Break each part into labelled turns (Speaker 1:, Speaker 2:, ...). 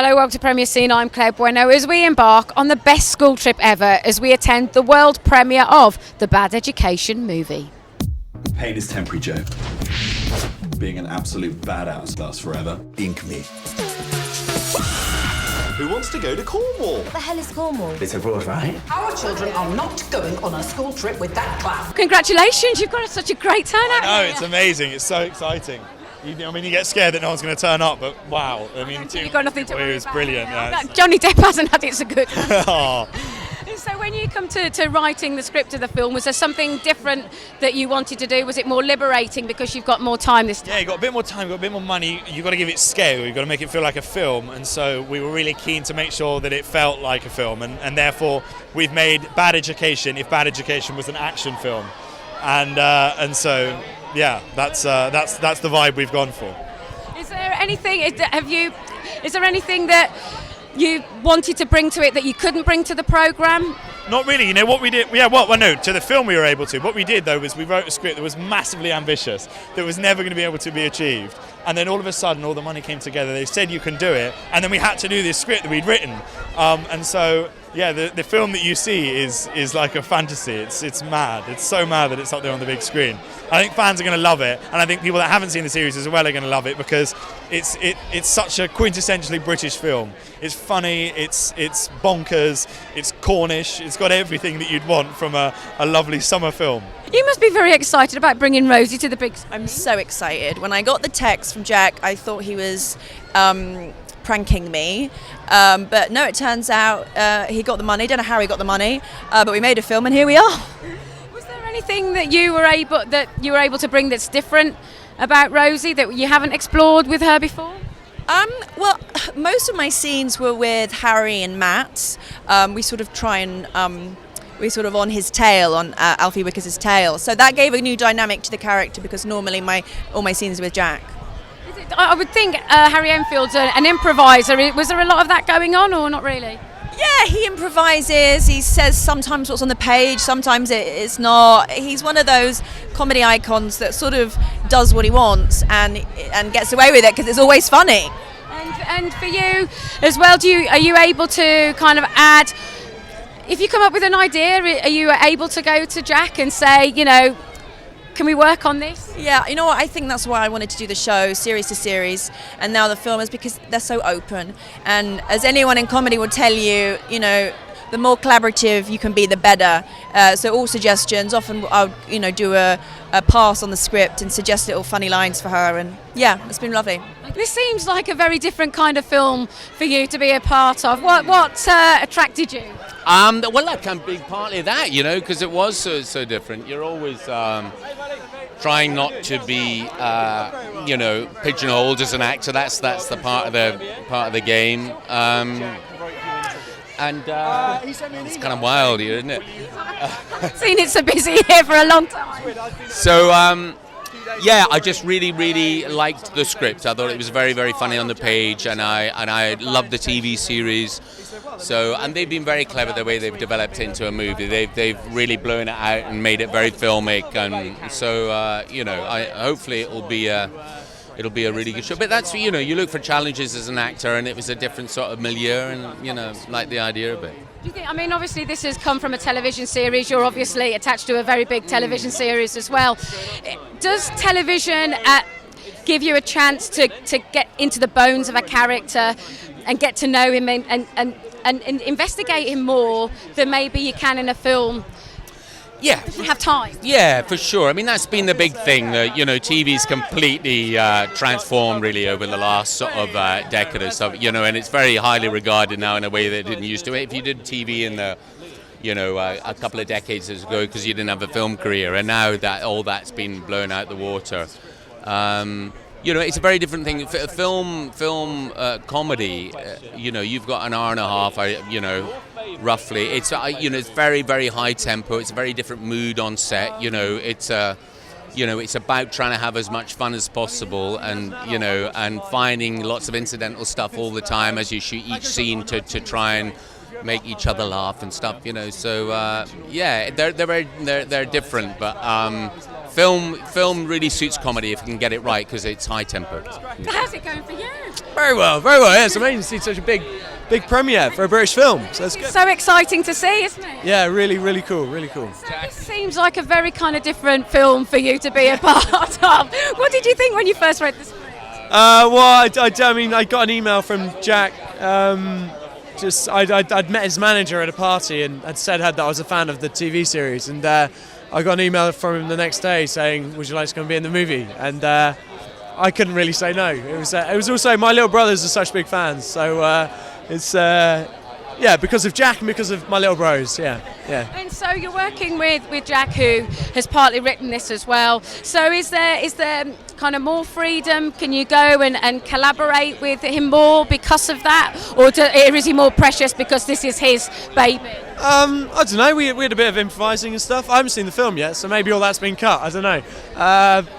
Speaker 1: Hello, welcome to Premier Scene. I'm Kae Bueno as we embark on the best school trip ever as we attend the world premiere of the Bad Education movie.
Speaker 2: Pain is temporary, Joe. Being an absolute badass lasts forever. Ink me.
Speaker 3: Who wants to go to Cornwall?
Speaker 4: What the hell is Cornwall?
Speaker 2: It's abroad, right?
Speaker 5: Our children are not going on a school trip with that class.
Speaker 1: Congratulations, you've got such a great turnout.
Speaker 6: No, it's amazing. It's so exciting. You get scared that no one's going to turn up, but wow.
Speaker 1: You've got nothing to worry
Speaker 6: It was
Speaker 1: about.
Speaker 6: brilliant, yeah.
Speaker 1: Johnny Depp hasn't had it so good.
Speaker 6: Oh.
Speaker 1: So when you come to writing the script of the film, was there something different that you wanted to do? Was it more liberating because you've got more time this time?
Speaker 6: Yeah, you've got a bit more time, you've got a bit more money, you've got to give it scale, you've got to make it feel like a film, and so we were really keen to make sure that it felt like a film, and therefore we've made Bad Education if Bad Education was an action film. And so, yeah, that's the vibe we've gone for.
Speaker 1: Is there anything, is there anything that you wanted to bring to it that you couldn't bring to the programme?
Speaker 6: Not really. You know what we did? No, to the film we were able to. What we did though was we wrote a script that was massively ambitious, that was never going to be able to be achieved. And then all of a sudden, all the money came together. They said you can do it, and then we had to do this script that we'd written. And so, yeah, the film that you see is like a fantasy. It's mad. It's so mad that it's up there on the big screen. I think fans are going to love it, and I think people that haven't seen the series as well are going to love it because it's such a quintessentially British film. It's funny. It's bonkers. It's Cornish. It's got everything that you'd want from a lovely summer film.
Speaker 1: You must be very excited about bringing Rosie to the big screen.
Speaker 7: I'm so excited. When I got the text from Jack, I thought he was pranking me. But no, it turns out he got the money. Don't know how he got the money, but we made a film and here we are.
Speaker 1: Was there anything that you were able to bring that's different about Rosie that you haven't explored with her before?
Speaker 7: Well, most of my scenes were with Harry and Matt. We sort of try and we're sort of on his tail, on Alfie Wickers's tail. So that gave a new dynamic to the character because normally all my scenes are with Jack.
Speaker 1: I would think Harry Enfield's an improviser. Was there a lot of that going on or not really?
Speaker 7: Yeah, he improvises. He says sometimes what's on the page, sometimes it's not. He's one of those comedy icons that sort of does what he wants and gets away with it because it's always funny.
Speaker 1: And for you as well, are you able to kind of add? If you come up with an idea, are you able to go to Jack and say, can we work on this?
Speaker 7: Yeah, you know what, I think that's why I wanted to do the show, series to series, and now the film is because they're so open. And as anyone in comedy will tell you, the more collaborative you can be, the better. So all suggestions, often I'll, do a pass on the script and suggest little funny lines for her, and yeah, it's been lovely.
Speaker 1: This seems like a very different kind of film for you to be a part of. What attracted you?
Speaker 8: Well, that can be partly that, because it was so different. You're always trying not to be, pigeonholed as an actor. That's the part of the game. And it's kind of wild here, isn't it?
Speaker 1: I've seen it so busy here for a long time.
Speaker 8: So, yeah, I just really, really liked the script. I thought it was very, very funny on the page, and I loved the TV series. So, and they've been very clever the way they've developed into a movie. They've really blown it out and made it very filmic, and so hopefully it'll be a really good show. But that's you look for challenges as an actor, and it was a different sort of milieu, and like the idea of it.
Speaker 1: Do you think? I mean, obviously this has come from a television series. You're obviously attached to a very big television series as well. Does television give you a chance to get into the bones of a character and get to know him and investigate him more than maybe you can in a film?
Speaker 8: Yeah,
Speaker 1: if you have time.
Speaker 8: Yeah, for sure. I mean, that's been the big thing. That TV's completely transformed really over the last sort of decade or so. And it's very highly regarded now in a way that it didn't used to. If you did TV in the a couple of decades ago because you didn't have a film career, and now that all that's been blown out the water. It's a very different thing. Film comedy. You've got an hour and a half. Roughly, it's it's very, very high tempo. It's a very different mood on set. It's about trying to have as much fun as possible, and and finding lots of incidental stuff all the time as you shoot each scene to try and make each other laugh and stuff. So yeah, they're different, but Film really suits comedy if you can get it right because it's high tempo.
Speaker 1: How's it going for you?
Speaker 4: Very well, very well. Yeah, it's amazing to see such a big premiere for a British film. So that's good.
Speaker 1: So exciting to see, isn't it?
Speaker 4: Yeah, really, really cool, really cool.
Speaker 1: So this seems like a very kind of different film for you to be a part of. What did you think when you first read the script?
Speaker 4: Well, I mean, I got an email from Jack. I'd met his manager at a party and had said that I was a fan of the TV series, and I got an email from him the next day saying, "Would you like to come be in the movie?" And I couldn't really say no. It was also my little brothers are such big fans, so it's because of Jack and because of my little bros. Yeah.
Speaker 1: And so you're working with Jack, who has partly written this as well. So is there kind of more freedom? Can you go and collaborate with him more because of that, or is he more precious because this is his baby?
Speaker 4: I don't know. We had a bit of improvising and stuff. I haven't seen the film yet, so maybe all that's been cut. I don't know.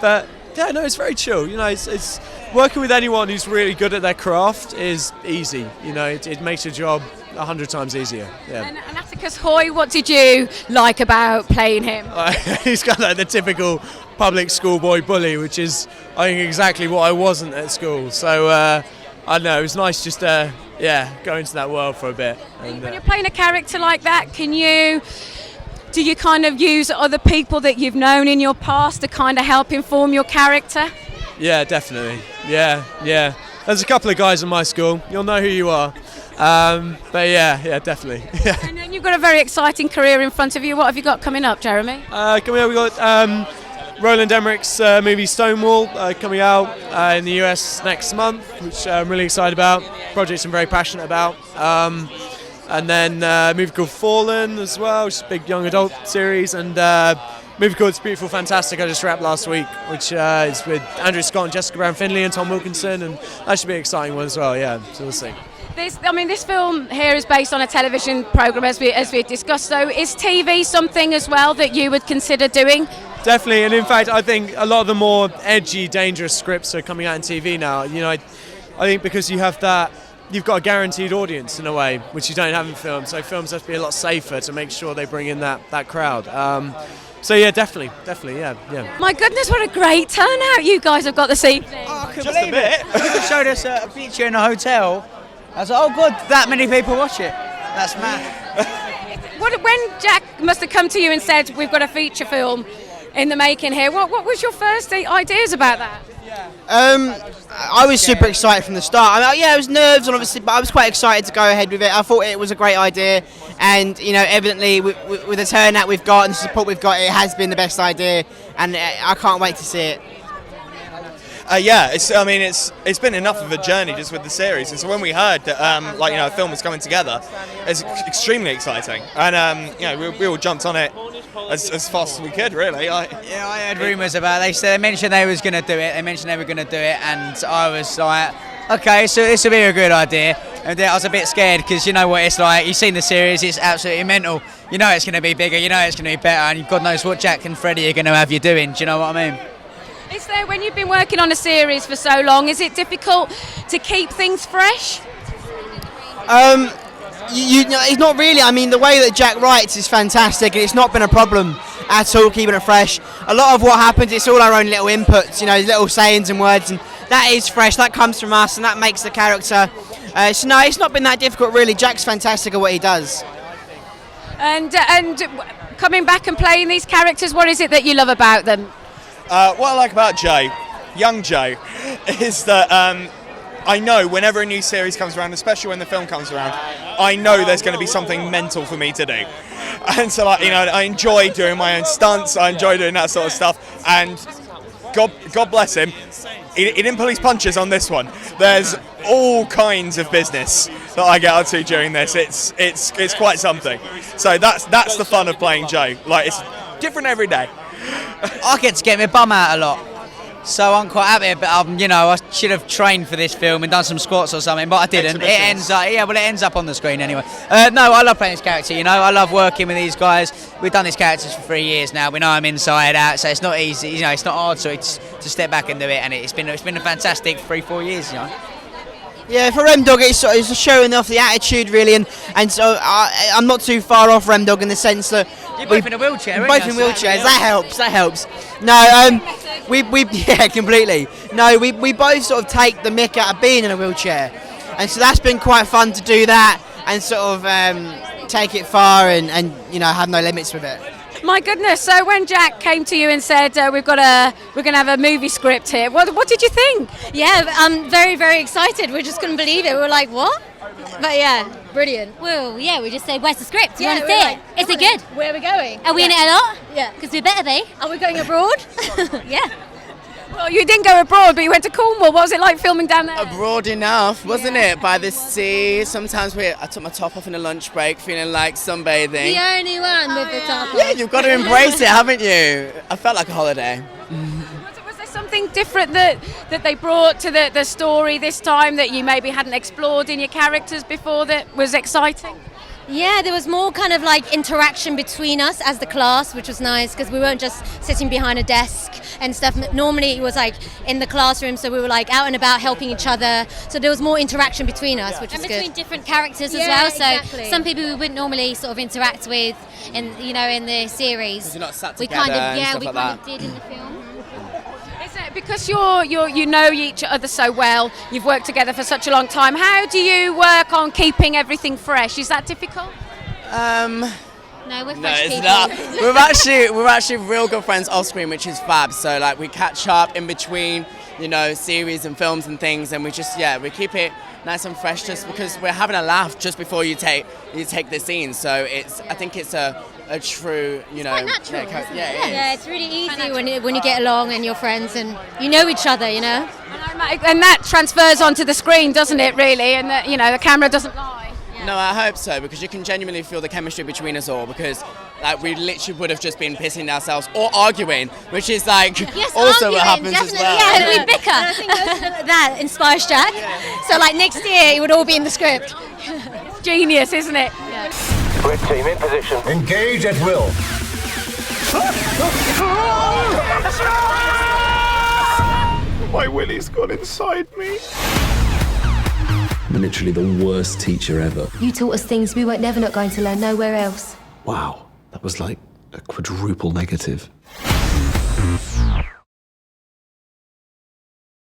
Speaker 4: But yeah, no, it's very chill. You know, it's working with anyone who's really good at their craft is easy. You know, it makes your job 100 times easier. Yeah.
Speaker 1: And Atticus Hoy, what did you like about playing him?
Speaker 4: He's got like the typical public schoolboy bully, which is, I think, exactly what I wasn't at school. So I don't know. It was nice just to go into that world for a bit. And,
Speaker 1: when you're playing a character like that, do you kind of use other people that you've known in your past to kind of help inform your character?
Speaker 4: Yeah, definitely. Yeah. There's a couple of guys in my school. You'll know who you are. But yeah, definitely.
Speaker 1: And then you've got a very exciting career in front of you. What have you got coming up, Jeremy?
Speaker 4: Coming up, we've got Roland Emmerich's movie Stonewall coming out in the US next month, which I'm really excited about. Projects I'm very passionate about. And then a movie called Fallen as well, which is a big young adult series, and a movie called It's Beautiful Fantastic I just wrapped last week, which is with Andrew Scott and Jessica Brown-Findlay and Tom Wilkinson, and that should be an exciting one as well, yeah, so we'll see.
Speaker 1: This film here is based on a television programme, as we discussed, so is TV something as well that you would consider doing?
Speaker 4: Definitely, and in fact I think a lot of the more edgy, dangerous scripts are coming out in TV now. You know, I think because you have that, you've got a guaranteed audience in a way, which you don't have in films, so films have to be a lot safer to make sure they bring in that crowd. So yeah, definitely, yeah.
Speaker 1: My goodness, what a great turnout you guys have got this evening.
Speaker 9: Oh, I couldn't believe it. People showed us a picture in a hotel. I was like, oh God, that many people watch it. That's mad.
Speaker 1: When Jack must have come to you and said, we've got a feature film in the making here, what was your first ideas about that?
Speaker 9: I was super excited from the start. I mean, I was nerves, obviously, but I was quite excited to go ahead with it. I thought it was a great idea, and you know, evidently with the turnout we've got and the support we've got, it has been the best idea, and I can't wait to see it.
Speaker 10: It's been enough of a journey just with the series, and so when we heard that a film was coming together, it's extremely exciting, and we all jumped on it as fast as we could, really. I
Speaker 9: heard rumours about it. They mentioned they was going to do it. They mentioned they were going to do it, and I was like, okay, so this will be a good idea. And I was a bit scared because you know what it's like. You've seen the series; it's absolutely mental. You know it's going to be bigger. You know it's going to be better, and God knows what Jack and Freddie are going to have you doing. Do you know what I mean?
Speaker 1: Is there, when you've been working on a series for so long, is it difficult to keep things fresh?
Speaker 9: It's not really. I mean, the way that Jack writes is fantastic, and it's not been a problem at all keeping it fresh. A lot of what happens, it's all our own little inputs, you know, little sayings and words, and that is fresh. That comes from us, and that makes the character. So no, it's not been that difficult, really. Jack's fantastic at what he does.
Speaker 1: And coming back and playing these characters, what is it that you love about them?
Speaker 10: What I like about Joe, young Joe, is that I know whenever a new series comes around, especially when the film comes around, I know there's going to be something mental for me to do. And so, I enjoy doing my own stunts, I enjoy doing that sort of stuff, and God bless him, he didn't pull his punches on this one. There's all kinds of business that I get up to during this. It's quite something. So that's the fun of playing Joe. Like, it's different every day.
Speaker 9: I get to get my bum out a lot, so I'm quite happy. But I should have trained for this film and done some squats or something, but I didn't. It ends up on the screen anyway. No, I love playing this character. I love working with these guys. We've done these characters for 3 years now. We know I'm inside out, so it's not easy. It's not hard to step back and do it, and it's been a fantastic 3-4 years. Yeah, for Remdog, it's showing off the attitude really, and so I'm not too far off Remdog in the sense that You're both in a wheelchair.
Speaker 11: We're both in wheelchairs. That helps. That helps. No, we yeah, completely. No, we both sort of take the mick out of being in a wheelchair, and so that's been quite fun to do that and sort of take it far and you know have no limits with it.
Speaker 1: My goodness! So when Jack came to you and said we're going to have a movie script here, what did you think?
Speaker 12: Yeah, I'm very, very excited. We just couldn't believe it. We were like, what? But yeah, brilliant.
Speaker 13: Well, yeah, we just said, where's the script? You
Speaker 12: Yeah,
Speaker 13: want to
Speaker 12: we're
Speaker 13: see
Speaker 12: like,
Speaker 13: it? Is it good?
Speaker 12: Where are we going?
Speaker 13: Are we in it a lot?
Speaker 12: Yeah.
Speaker 13: Because we better be.
Speaker 12: Are we going abroad?
Speaker 13: Yeah.
Speaker 1: Well, you didn't go abroad, but you went to Cornwall. What was it like filming down there?
Speaker 14: Broad enough, wasn't it? By the sea. Sometimes I took my top off in a lunch break, feeling like sunbathing.
Speaker 13: The only one with the top on.
Speaker 14: Yeah, you've got to embrace it, haven't you? I felt like a holiday.
Speaker 1: Was there something different that they brought to the story this time that you maybe hadn't explored in your characters before that was exciting?
Speaker 12: Yeah, there was more kind of like interaction between us as the class, which was nice because we weren't just sitting behind a desk and stuff. Normally it was like in the classroom, so we were like out and about helping each other. So there was more interaction between us, which was good.
Speaker 13: And between different characters as
Speaker 12: Yeah,
Speaker 13: well. So
Speaker 12: exactly.
Speaker 13: some people we wouldn't normally sort of interact with in the series.
Speaker 14: 'Cause you're not sat
Speaker 13: we
Speaker 14: together
Speaker 13: kind of
Speaker 14: and stuff
Speaker 13: we
Speaker 14: like
Speaker 13: kind
Speaker 14: that.
Speaker 13: of did in the film.
Speaker 1: Is it because you know each other so well, you've worked together for such a long time, how do you work on keeping everything fresh? Is that difficult?
Speaker 13: No, we're
Speaker 14: No,
Speaker 13: fresh
Speaker 14: it's
Speaker 13: people.
Speaker 14: not. We're actually real good friends off screen, which is fab. So like we catch up in between, series and films and things, and we we keep it nice and fresh just because we're having a laugh just before you take the scene. So I think it's a true,
Speaker 13: quite natural, isn't it?
Speaker 12: Yeah, it's really easy when you get along and you're friends and you know each other,
Speaker 1: And that transfers onto the screen, doesn't it, really? And the camera doesn't lie.
Speaker 14: No, I hope so, because you can genuinely feel the chemistry between us all, because like we literally would have just been pissing ourselves or arguing, which is like also what happens as well.
Speaker 12: Yeah, we bicker. And I think that inspires Jack. So like next year it would all be in the script.
Speaker 1: It's genius, isn't it? Yeah.
Speaker 15: Grid team in position. Engage at will.
Speaker 3: My willy's gone inside me.
Speaker 2: I'm literally the worst teacher ever.
Speaker 16: You taught us things we weren't never not going to learn nowhere else.
Speaker 2: Wow, that was like a quadruple negative.